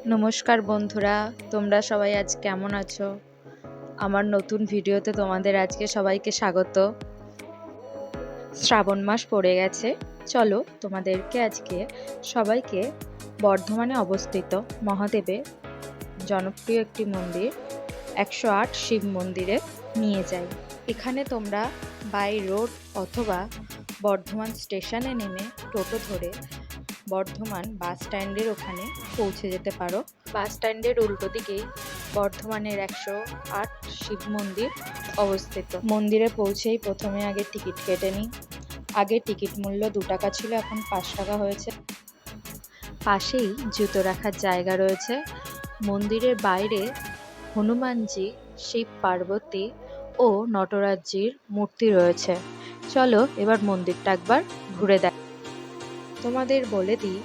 নমস্কার বন্ধুরা, তোমরা সবাই আজ কেমন আছো? আমার নতুন ভিডিওতে তোমাদের আজকে সবাইকে স্বাগত। শ্রাবণ মাস পড়ে গেছে। চলো তোমাদেরকে আজকে সবাইকে বর্ধমানে অবস্থিত মহাদেবের জনপ্রিয় একটি মন্দির 108 শিব মন্দিরে নিয়ে যাই। এখানে তোমরা বাই রোড অথবা বর্ধমান স্টেশনে নেমে টোটো ধরে বর্ধমান বাস স্ট্যান্ডের ওখানে পৌঁছে যেতে পারো। বাস স্ট্যান্ডের উল্টো দিকেই বর্ধমানের 108 শিব মন্দির অবস্থিত। মন্দিরে পৌঁছেই প্রথমে আগে টিকিট কেটে নিই। আগে টিকিট মূল্য 2 টাকা ছিল, এখন 5 টাকা হয়েছে। পাশেই জুতো রাখার জায়গা রয়েছে। মন্দিরের বাইরে হনুমানজি, শিব পার্বতী ও নটরাজজির মূর্তি রয়েছে। চলো এবার মন্দিরটা একবার ঘুরে দেখ। তোমাদের বলে দিই,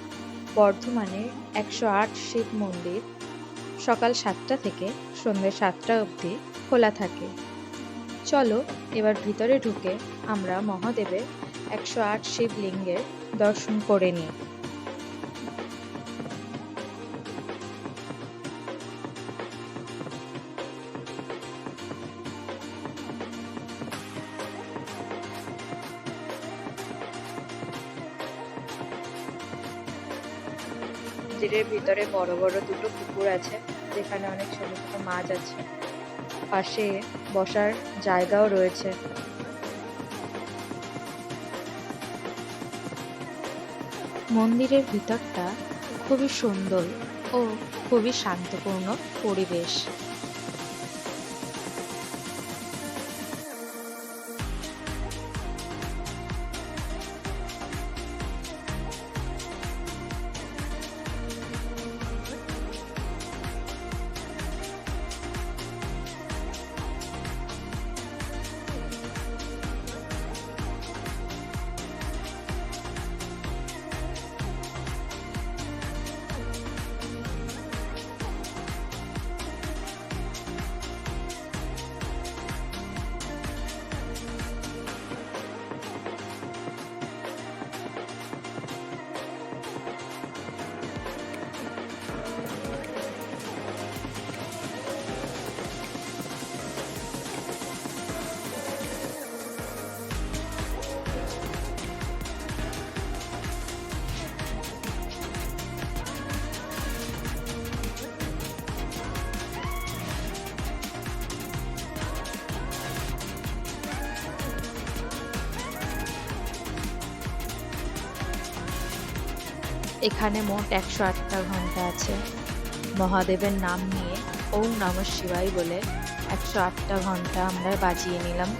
বর্ধমানের 108 শিব মন্দির সকাল 7টা থেকে সন্ধ্যে 7টা অবধি খোলা থাকে। চলো এবার ভিতরে ঢুকে আমরা মহাদেবের 108 শিবলিঙ্গের দর্শন করে নিই। মন্দিরের ভিতরে বড় বড় দুটো পুকুর আছে, যেখানে অনেক ছোট ছোট মাছ আছে। পাশে বসার জায়গাও রয়েছে। মন্দিরের ভিতরটা খুবই সুন্দর ও খুবই শান্তপূর্ণ পরিবেশ। এখানে মোট 108টা ঘন্টা আছে। মহাদেবের নাম নিয়ে ওম নমঃ শিবায় বলে 108টা ঘন্টা আমরা বাজিয়ে নিলাম।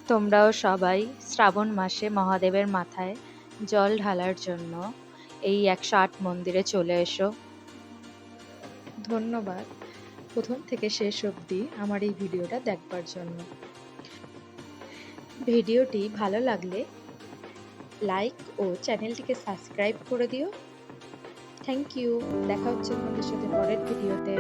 তোমরাও সবাই শ্রাবণ মাসে মহাদেবের মাথায় জল ঢালার জন্য এই 108 মন্দিরে চলে এসো। ধন্যবাদ প্রথম থেকে শেষ অবধি আমার এই ভিডিওটা দেখবার জন্য। ভিডিওটি ভালো লাগলে লাইক ও চ্যানেলটিকে সাবস্ক্রাইব করে দিও। Thank you. দেখা হচ্ছে তোমাদের সাথে পরের ভিডিওতে।